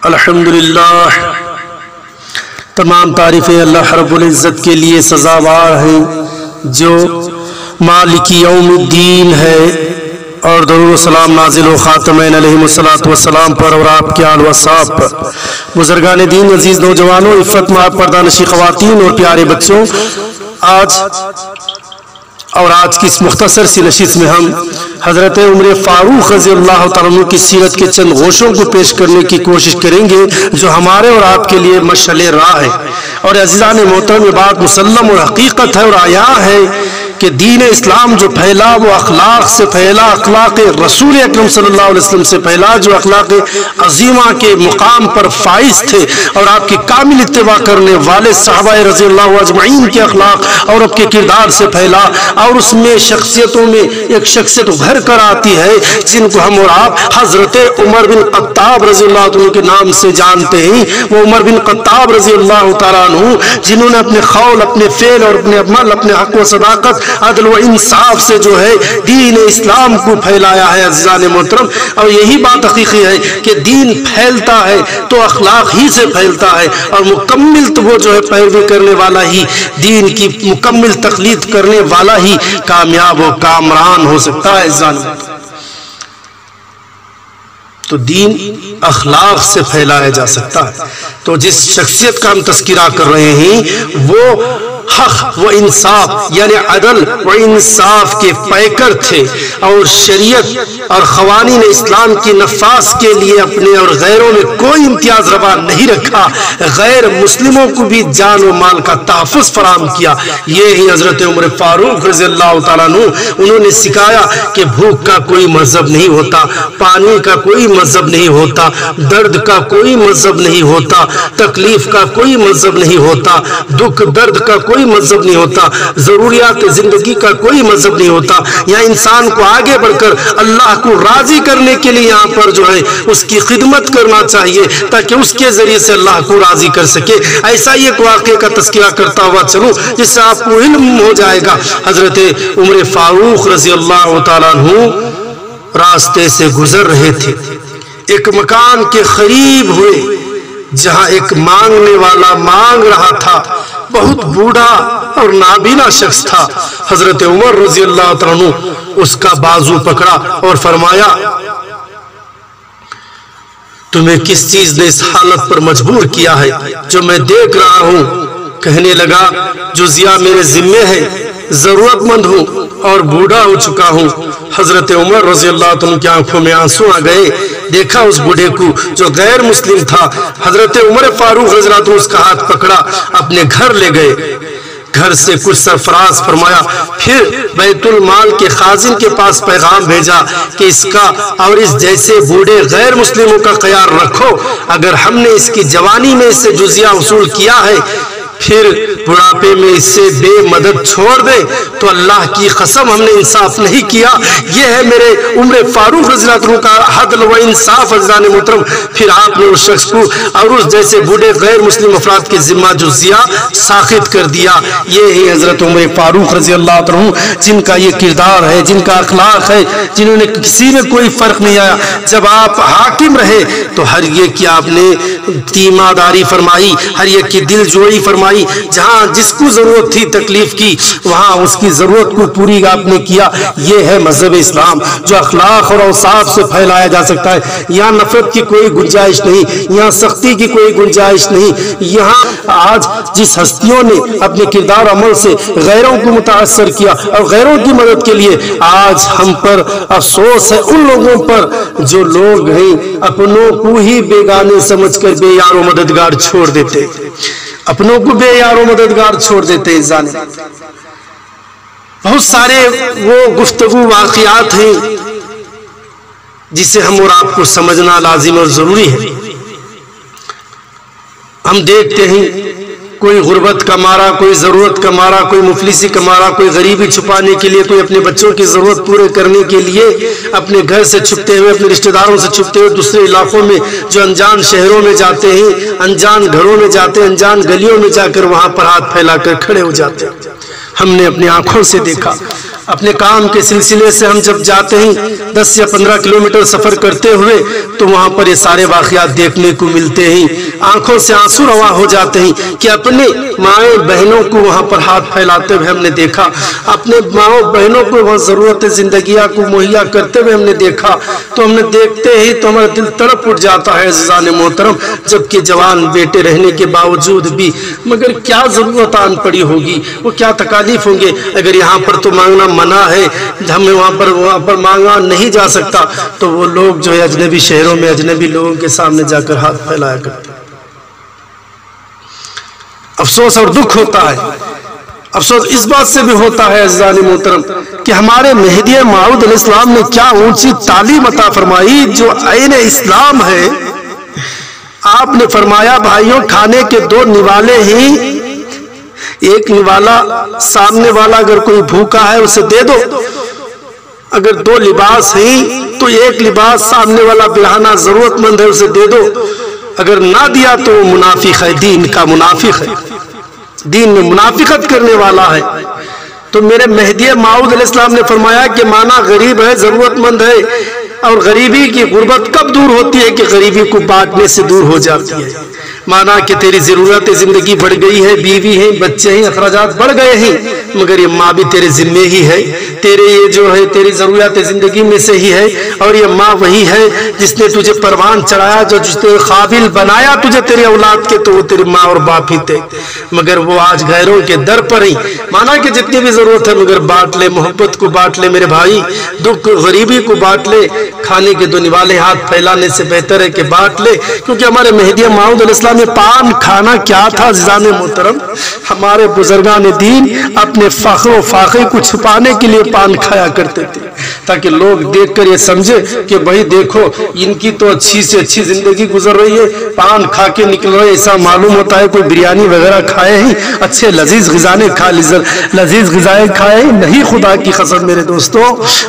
الحمدللہ، تمام تعریفیں اللہ رب العزت کے لیے سزاوار ہیں جو مالک یوم الدین ہے، اور درود و سلام نازل و خاتمین علیہ السلام پر اور آپ کے آل و اصحاب پر۔ بزرگان دین، عزیز نوجوانوں، عفت محب پردہ نشین خواتین اور پیارے بچوں، آج کی اس مختصر سی نشست میں ہم حضرت عمر فاروق رضی اللہ تعالیٰ عنہ کی سیرت کے چند گوشوں کو پیش کرنے کی کوشش کریں گے جو ہمارے اور آپ کے لیے مشعل راہ ہے۔ اور عزیزان محترم، یہ بات مسلم اور حقیقت ہے اور عیاں ہے کہ دین اسلام جو پھیلا وہ اخلاق سے پھیلا، اخلاق رسول اکرم صلی اللہ علیہ وسلم سے پھیلا، جو اخلاق عظیمہ کے مقام پر فائز تھے اور آپ کی کامل اتباع کرنے والے صحابہ رضی اللہ اجمعین کے اخلاق اور آپ کے کردار سے پھیلا، اور اس میں شخصیتوں میں ایک شخصیت ابھر کر آتی ہے جن کو ہم اور آپ حضرت عمر بن خطاب رضی اللہ عنہ کے نام سے جانتے ہیں۔ وہ عمر بن خطاب رضی اللہ تعالیٰ عنہ جنہوں نے اپنے قول، اپنے فعل اور اپنے عمل، اپنے حق و صداقت، عدل و انصاف سے جو ہے دین اسلام کو پھیلایا ہے۔ عزیزان محترم، اور یہی بات حقیقی ہے کہ دین پھیلتا ہے تو اخلاق ہی سے پھیلتا ہے، اور مکمل تو وہ جو ہے پیروی کرنے والا ہی، دین کی مکمل تقلید کرنے والا ہی کامیاب و کامران ہو سکتا ہے۔ عزیزان محترم، تو دین اخلاق سے پھیلایا جا سکتا ہے۔ تو جس شخصیت کا ہم تذکرہ کر رہے ہیں وہ حق و انصاف یعنی عدل و انصاف کے پیکر تھے، اور شریعت اور قوانین اسلام کی نفاذ کے لیے اپنے اور غیروں میں کوئی امتیاز روا نہیں رکھا، غیر مسلموں کو بھی جان و مال کا تحفظ فراہم کیا۔ یہ ہی حضرت عمر فاروق رضی اللہ تعالیٰ عنہ، انہوں نے سکھایا کہ بھوک کا کوئی مذہب نہیں ہوتا، پانی کا کوئی مذہب نہیں ہوتا، درد کا کوئی مذہب نہیں ہوتا، تکلیف کا کوئی مذہب نہیں ہوتا، دکھ درد کا کوئی مذہب نہیں ہوتا، ضروریات زندگی کا کوئی مذہب نہیں ہوتا۔ یہاں انسان کو آگے بڑھ کر اللہ کو راضی کرنے کے لیے یہاں پر جو ہے اس کی خدمت کرنا چاہیے تاکہ اس کے ذریعے سے اللہ کو راضی کر سکے۔ ایسا ہی ایک واقعے کا تذکرہ کرتا ہوا چلوں جس سے آپ کو علم ہو جائے گا۔ حضرت عمر فاروق رضی اللہ تعالیٰ عنہ راستے سے گزر رہے تھے، ایک مکان کے قریب ہوئے جہاں ایک مانگنے والا مانگ رہا تھا، بہت بوڑھا اور نابینا شخص تھا۔ حضرت عمر رضی اللہ تعالیٰ عنہ اس کا بازو پکڑا اور فرمایا، تمہیں کس چیز نے اس حالت پر مجبور کیا ہے جو میں دیکھ رہا ہوں؟ کہنے لگا، جزیہ میرے ذمے ہے، ضرورت مند ہوں اور بوڑھا ہو چکا ہوں۔ حضرت عمر رضی اللہ عنہ کی آنکھوں میں آنسو آ گئے، دیکھا اس بوڑھے کو جو غیر مسلم تھا۔ حضرت عمر فاروق رضی اللہ عنہ اس کا ہاتھ پکڑا، اپنے گھر لے گئے، گھر سے کچھ سرفراز فرمایا، پھر بیت المال کے خازن کے پاس پیغام بھیجا کہ اس کا اور اس جیسے بوڑھے غیر مسلموں کا خیال رکھو، اگر ہم نے اس کی جوانی میں اس سے جزیہ وصول کیا ہے پھر بڑھاپے میں اس سے بے مدد چھوڑ دے تو اللہ کی قسم ہم نے انصاف نہیں کیا۔ یہ ہے میرے عمر فاروق رضی اللہ عنہ کا عدل و انصاف۔ عزیزان محترم، پھر آپ نے اس شخص کو اور اس جیسے بوڑھے غیر مسلم افراد کے ذمہ جزیہ ساخت کر دیا۔ یہ ہے حضرت عمر فاروق رضی اللہ عنہ جن کا یہ کردار ہے، جن کا اخلاق ہے، جنہوں نے کسی میں کوئی فرق نہیں آیا۔ جب آپ حاکم رہے تو ہر ایک کی آپ نے تیمارداری فرمائی، ہر ایک کی دل جوئی فرمائی، جہاں جس کو ضرورت تھی تکلیف کی وہاں اس کی ضرورت کو پوری آپ نے کیا۔ یہ ہے مذہب اسلام جو اخلاق اور اوصاف سے پھیلایا جا سکتا ہے۔ یہاں نفرت کی کوئی گنجائش نہیں، یہاں سختی کی کوئی گنجائش نہیں۔ یہاں آج جس ہستیوں نے اپنے کردار عمل سے غیروں کو متاثر کیا اور غیروں کی مدد کے لیے، آج ہم پر افسوس ہے ان لوگوں پر جو لوگ ہیں اپنوں کو ہی بیگانے سمجھ کر بے یار و مددگار چھوڑ دیتے، اپنوں کو بے یار و مددگار چھوڑ دیتے۔ انسان بہت سارے وہ گفتگو واقعات ہیں جسے ہم اور آپ کو سمجھنا لازم اور ضروری ہے۔ ہم دیکھتے ہیں کوئی غربت کا مارا، کوئی ضرورت کا مارا، کوئی مفلسی کا مارا، کوئی غریبی چھپانے کے لیے، کوئی اپنے بچوں کی ضرورت پورے کرنے کے لیے اپنے گھر سے چھپتے ہوئے، اپنے رشتہ داروں سے چھپتے ہوئے دوسرے علاقوں میں جو انجان شہروں میں جاتے ہیں، انجان گھروں میں جاتے ہیں، انجان گلیوں میں جا کر وہاں پر ہاتھ پھیلا کر کھڑے ہو جاتے ہیں۔ ہم نے اپنی آنکھوں سے دیکھا اپنے کام کے سلسلے سے ہم جب جاتے ہیں 10 یا 15 کلومیٹر سفر کرتے ہوئے تو وہاں پر یہ سارے واقعات دیکھنے کو ملتے ہیں. آنکھوں سے آنسو رواں ہو جاتے ہیں کہ اپنے مائیں بہنوں کو وہاں پر ہاتھ پھیلاتے ہوئے ہم نے دیکھا, اپنے ماؤں بہنوں کو وہاں ضرورت زندگیہ کو مہیا کرتے ہوئے ہم نے دیکھا. تو ہم نے دیکھتے ہی تو ہمارا دل تڑپ اٹھ جاتا ہے عزیزان محترم, جبکہ جوان بیٹے رہنے کے باوجود بھی. مگر کیا ضرورت آن پڑی ہوگی, وہ کیا تکالیف ہوں گے. اگر یہاں پر تو مانگنا منع ہے, ہمیں وہاں پر مانگا نہیں جا سکتا, تو وہ لوگ جو ہے اجنبی شہروں میں اجنبی لوگوں کے سامنے جا کر ہاتھ پھیلایا کرتے. افسوس اور دکھ ہوتا ہے. افسوس اس بات سے بھی ہوتا ہے عزیزان محترم کہ ہمارے مہدی موعود علیہ السلام نے کیا اونچی تعلیم عطا فرمائی جو عین اسلام ہے. آپ نے فرمایا بھائیوں, کھانے کے 2 نوالے ہیں, ایک نوالا سامنے والا اگر کوئی بھوکا ہے اسے دے دو, اگر 2 لباس ہیں تو ایک لباس سامنے والا بلہانہ ضرورت مند ہے اسے دے دو, اگر نہ دیا تو وہ منافق ہے, دین کا منافق ہے, دین میں منافقت کرنے والا ہے. تو میرے مہدی موعود علیہ السلام نے فرمایا کہ مانا غریب ہے, ضرورت مند ہے, اور غریبی کی غربت کب دور ہوتی ہے کہ غریبی کو بانٹنے سے دور ہو جاتی ہے. مانا کہ تیری ضرورت زندگی بڑھ گئی ہے, بیوی ہیں, بچے ہیں, اخراجات بڑھ گئے ہیں, مگر یہ ماں بھی تیرے ذمے ہی ہے, تیرے یہ جو ہے تیری ضرورت زندگی میں سے ہی ہے. اور یہ ماں وہی ہے جس نے تجھے پروان چڑھایا, جو جس نے قابل بنایا تجھے تیری اولاد کے, تو وہ تیری ماں اور باپ ہی تھے. مگر وہ آج غیروں کے در پر ہی. مانا کہ جتنی بھی ضرورت ہے مگر بانٹ لے, محبت کو بانٹ لے میرے بھائی, دکھ غریبی کو بانٹ لے. کھانے کے 2 نوالے ہاتھ پھیلانے سے بہتر ہے کہ بانٹ لے, کیونکہ ہمارے مہدی موعود علیہ السلام میں پان کھانا کیا تھا عزیزان محترم. ہمارے بزرگان دین اپنے فخر و فاخر کو چھپانے کے لیے پان کھایا کرتے تھے, تاکہ لوگ دیکھ کر یہ سمجھے کہ بھائی دیکھو ان کی تو اچھی سے اچھی زندگی گزر رہی ہے, پان کھا کے نکل رہے. ایسا معلوم ہوتا ہے کوئی بریانی وغیرہ کھائے ہیں, اچھے لذیذ غذائیں کھائے نہیں. خدا کی قسم میرے دوستوں,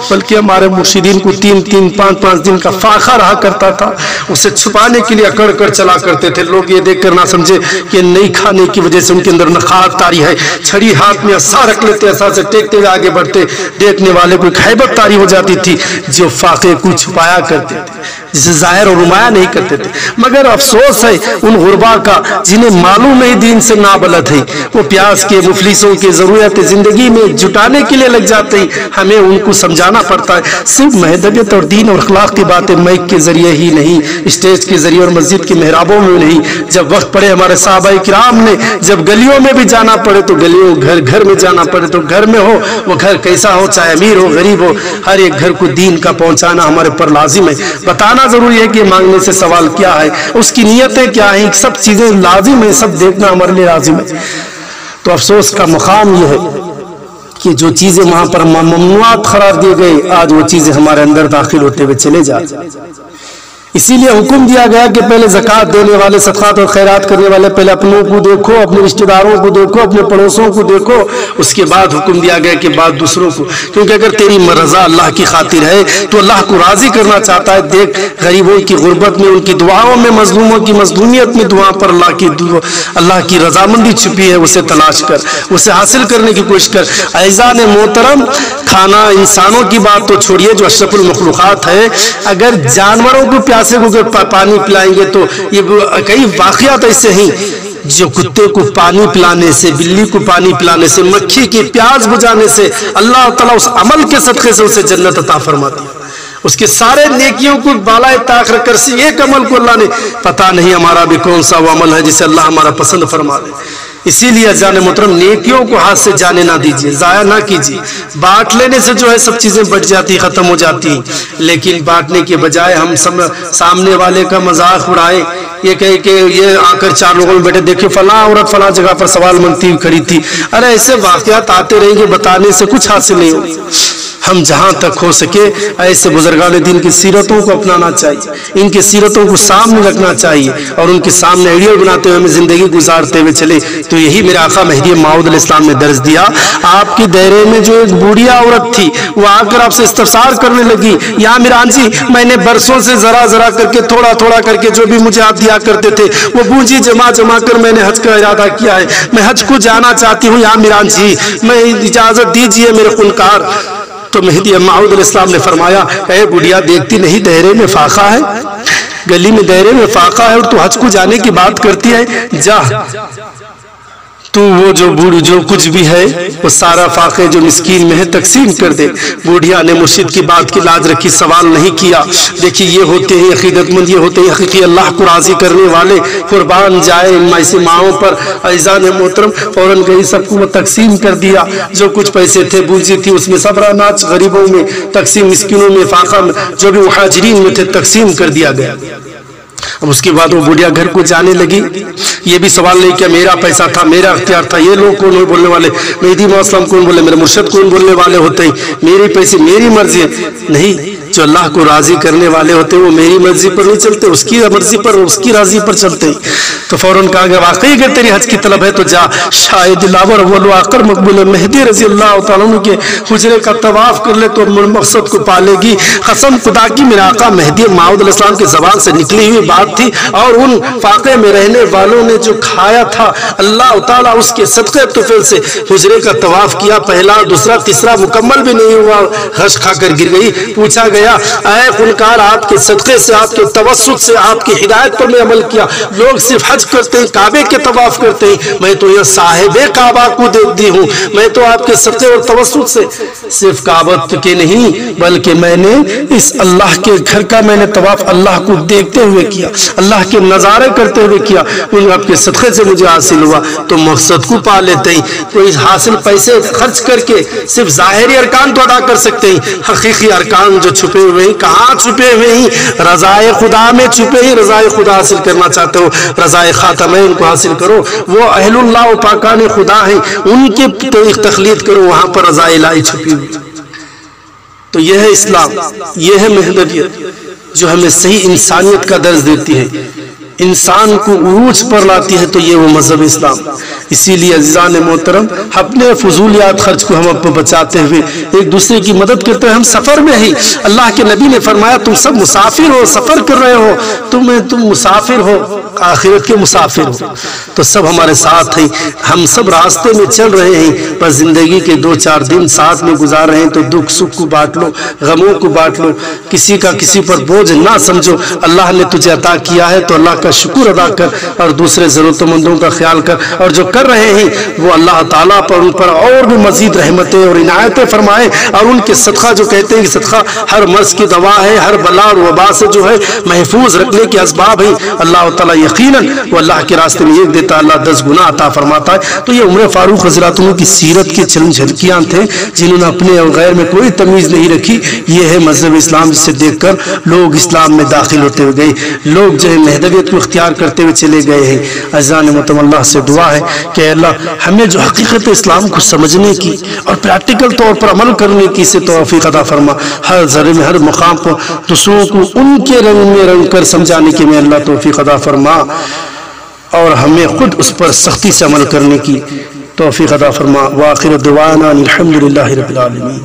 بلکہ ہمارے مرشدین کو 3-3, 5-5 دن کا فاقہ رہا کرتا تھا, اسے چھپانے کے لیے اکڑ کر چلا کرتے تھے. لوگ یہ دیکھ کر نہ سمجھے کہ نہیں کھانے کی وجہ سے ان کے اندر نخاعت طاری ہے. چھڑی ہاتھ میں عصا رکھ لیتے, عصا سے ٹیکتے ہوئے آگے بڑھتے, دیکھنے والے کو ایک ہیبت طاری ہو جاتی تھی. جو فاقے کو چھپایا کرتے تھے, جسے ظاہر اور نمایاں نہیں کرتے تھے. مگر افسوس ہے ان غربا کا جنہیں معلوم نہیں دین سے نابلد ہے, وہ پیاس کے مفلسوں کے ضرورت زندگی میں جٹانے کے لیے لگ جاتے ہیں. ہمیں ان کو سمجھانا پڑتا ہے, صرف مہذبیت اور دین اور اخلاق کی باتیں مائک کے ذریعے ہی نہیں, اسٹیج کے ذریعے اور مسجد کے محرابوں میں نہیں. جب وقت پڑے ہمارے صحابہ کرام نے جب گلیوں میں بھی جانا پڑے تو گلیوں, گھر میں جانا پڑے تو گھر میں ہو, وہ گھر کیسا ہو, چاہے امیر ہو غریب ہو, ہر ایک گھر کو دین کا پہنچانا ہمارے پر لازم ہے. بتانا ضروری ہے کہ مانگنے سے سوال کیا ہے, اس کی نیتیں کیا ہیں, سب چیزیں لازم ہے, سب دیکھنا ہمارے لیے لازم ہے. تو افسوس کا مقام یہ ہے کہ جو چیزیں وہاں پر ممنوعات قرار دیے گئے, آج وہ چیزیں ہمارے اندر داخل ہوتے ہوئے چلے جاتے. اسی لیے حکم دیا گیا کہ پہلے زکوٰۃ دینے والے, صدقات اور خیرات کرنے والے پہلے اپنوں کو دیکھو, اپنے رشتہ داروں کو دیکھو, اپنے پڑوسوں کو دیکھو, اس کے بعد حکم دیا گیا کہ بعد دوسروں کو. کیونکہ اگر تیری رضا اللہ کی خاطر ہے تو اللہ کو راضی کرنا چاہتا ہے. دیکھ غریبوں کی غربت میں, ان کی دعاؤں میں, مظلوموں کی مظلومیت میں دعا پر اللہ کی رضامندی چھپی ہے. اسے تلاش کر, اسے حاصل کرنے کی کوشش کر. اعزان محترم, کھانا انسانوں کی بات تو چھوڑیے جو اشرف المخلوقات ہے, اگر جانوروں کو پیاسے کو پانی پلائیں گے تو یہ کئی واقعات ایسے ہیں جو کتے کو پانی پلانے سے, بلی کو پانی پلانے سے, مکھی کی پیاس بجھانے سے اللہ تعالیٰ اس عمل کے صدقے سے اسے جنت عطا فرماتی ہے. اس کے سارے نیکیوں کو بالائے طاق رکھ کر ایک عمل کو اللہ نے, پتہ نہیں ہمارا بھی کون سا وہ عمل ہے جسے اللہ ہمارا پسند فرما دے. اسی لیے عزیزان محترم, نیکیوں کو ہاتھ سے جانے نہ دیجیے, ضائع نہ کیجیے. بانٹ لینے سے جو ہے سب چیزیں بٹ جاتی, ختم ہو جاتی ہیں. لیکن بانٹنے کے بجائے ہم سامنے والے کا مذاق اڑائے, یہ کہے کہ یہ آ کر 4 لوگوں میں بیٹھے, دیکھیں فلاں عورت فلاں جگہ پر سوال مانگتی ہوئی کھڑی تھی. ارے ایسے واقعات آتے رہیں گے, بتانے سے کچھ حاصل نہیں ہوگا. ہم جہاں تک ہو سکے ایسے بزرگان دین کی سیرتوں کو اپنانا چاہیے, ان کی سیرتوں کو سامنے رکھنا چاہیے, اور ان کے سامنے آئیڈیل بناتے ہوئے ہمیں زندگی گزارتے ہوئے چلے. تو تو یہی میرے آقا مہدی موعود علیہ السلام نے درس دیا. آپ کی دائرے میں جو ایک بوڑھیا عورت تھی وہ آ کر آپ سے استفسار کرنے لگی, یا میران جی میں نے برسوں سے ذرا ذرا کر کے تھوڑا تھوڑا کر کے جو بھی مجھے آپ دیا کرتے تھے وہ پونجی جمع کر میں نے حج کا ارادہ کیا ہے, میں حج کو جانا چاہتی ہوں, یا میران جی میں اجازت دیجئے میرے خونکار. تو مہدی موعود علیہ السلام نے فرمایا, اے بڑھیا دیکھتی نہیں دائرے میں فاقہ ہے, گلی میں دائرے میں فاقہ ہے اور تو حج کو جانے کی بات کرتی ہے, جا تو وہ جو کچھ بھی ہے وہ سارا فاقے جو مسکین میں ہے تقسیم کر دے. بوڑھیا نے مرشد کی بات کی لاج رکھی, سوال نہیں کیا. دیکھیے یہ ہوتے ہیں عقیدت مند, یہ ہوتے ہیں حقیقی اللہ کو راضی کرنے والے. قربان جائے ایسی ماؤں پر. عزیزان محترم فوراً گئی سب کو تقسیم کر دیا, جو کچھ پیسے تھے بونجی تھی اس میں صبر اناج غریبوں میں تقسیم, مسکینوں میں فاقہ جو بھی مہاجرین میں تھے تقسیم کر دیا گیا. اب اس کے بعد وہ بوڑھیا گھر کو جانے لگی. یہ بھی سوال نہیں کیا میرا پیسہ تھا, میرا اختیار تھا, یہ لوگ کون بولنے والے, مہدی موعود السلام کون بولے, میرے مرشد کون بولنے والے ہوتے ہیں, میری پیسے میری مرضی ہے. نہیں, جو اللہ کو راضی کرنے والے ہوتے ہیں وہ میری مرضی پر نہیں چلتے, اس کی مرضی پر, اس کی راضی پر چلتے ہیں. تو فوراً کہا کہ واقعی اگر تیری حج کی طلب ہے تو جا, شاید دلاور اول و آخر مقبول مہدی رضی اللہ تعالیٰ عنہ کے حجرے کا طواف کر لے تو مقصد کو پالے گی. قسم خدا کی میرے آقا مہدی موعود علیہ السلام کی زبان سے نکلی ہوئی بات تھی, اور ان فاقے میں رہنے والوں نے جو کھایا تھا اللہ تعالیٰ اس کے صدقے طفل سے حجرے کا طواف کیا. پہلا دوسرا تیسرا مکمل بھی نہیں ہوا, غش کھا کر گر گئی. پوچھا گیا اے خونکار آپ کے صدقے سے, آپ کے توسط سے, آپ کی ہدایت پر میں عمل کیا. لوگ صرف حج کرتے ہیں, کعبے کے طواف کرتے ہیں, میں تو یہ صاحب کعبہ کو دیکھتی ہوں. میں تو آپ کے صدقے اور توسط سے صرف کعبہ کے نہیں بلکہ میں نے اس اللہ کے گھر کا میں نے طواف اللہ کو دیکھتے ہوئے کیا, اللہ کے نظارے کرتے ہوئے کیا. ان آپ کے صدقے سے مجھے حاصل ہوا. تو مقصد کو پا لیتے ہیں. کوئی حاصل پیسے خرچ کر کے صرف ظاہری ارکان تو ادا کر سکتے ہیں, حقیقی ارکان جو چھپے ہوئے ہیں کہاں چھپے ہوئے ہیں, رضائے خدا میں چھپے ہیں. رضائے خدا حاصل کرنا چاہتے ہو, رضائے خاتمین کو حاصل کرو. وہ اہل اللہ و پاکان خدا ہیں, ان کی تخلیق کرو, وہاں پر رضائے الہی چھپی ہوئی. تو یہ ہے اسلام, یہ ہے مہدویت جو ہمیں صحیح انسانیت کا درس دیتی ہے, انسان کو عروج پر لاتی ہے. تو یہ وہ مذہب اسلام. اسی لیے عزیزان محترم اپنے فضولیات خرچ کو ہم اپنے بچاتے ہوئے ایک دوسرے کی مدد کرتے ہیں. ہم سفر میں ہی, اللہ کے نبی نے فرمایا تم سب مسافر ہو, سفر کر رہے ہو, تم مسافر ہو, آخرت کے مسافر ہو. تو سب ہمارے ساتھ ہیں, ہم سب راستے میں چل رہے ہیں, بس زندگی کے 2-4 دن ساتھ میں گزار رہے ہیں. تو دکھ سکھ کو بانٹ لو, غموں کو بانٹ لو, کسی کا کسی پر بوجھ نہ سمجھو. اللہ نے تجھے عطا کیا ہے تو اللہ کا شکر ادا کر, اور دوسرے ضرورت مندوں کا خیال کر. اور جو کر رہے ہیں وہ اللہ تعالیٰ پر ان پر اور بھی مزید رحمتیں اور عنایتیں فرمائے, اور ان کے صدقہ جو کہتے ہیں کہ صدقہ ہر مرض کی دوا ہے, ہر بلا اور وبا سے جو ہے محفوظ رکھنے کے اسباب ہیں. اللہ تعالیٰ یقیناً وہ اللہ کے راستے میں ایک دیتا, اللہ 10 گنا عطا فرماتا ہے. تو یہ عمر فاروق حضرات کی سیرت کے چلن جھلکیاں تھے جنہوں نے اپنے اور غیر میں کوئی تمیز نہیں رکھی. یہ ہے مذہب اسلام جسے دیکھ کر لوگ اسلام میں داخل ہوتے ہوئے گئے, لوگ جو ہے مہدویت کو اختیار کرتے ہوئے چلے گئے ہیں. عزیزان محترم اللہ سے دعا ہے کہ اللہ ہمیں جو حقیقت اسلام کو سمجھنے کی اور پریکٹیکل طور پر عمل کرنے کی سے توفیق عطا فرما. ہر ذرے میں ہر مقام پر دوسروں کو ان کے رنگ میں رنگ کر سمجھانے کی میں اللہ توفیق عطا فرما, اور ہمیں خود اس پر سختی سے عمل کرنے کی توفیق عطا فرما. وآخر دعوانا الحمدللہ رب العالمین.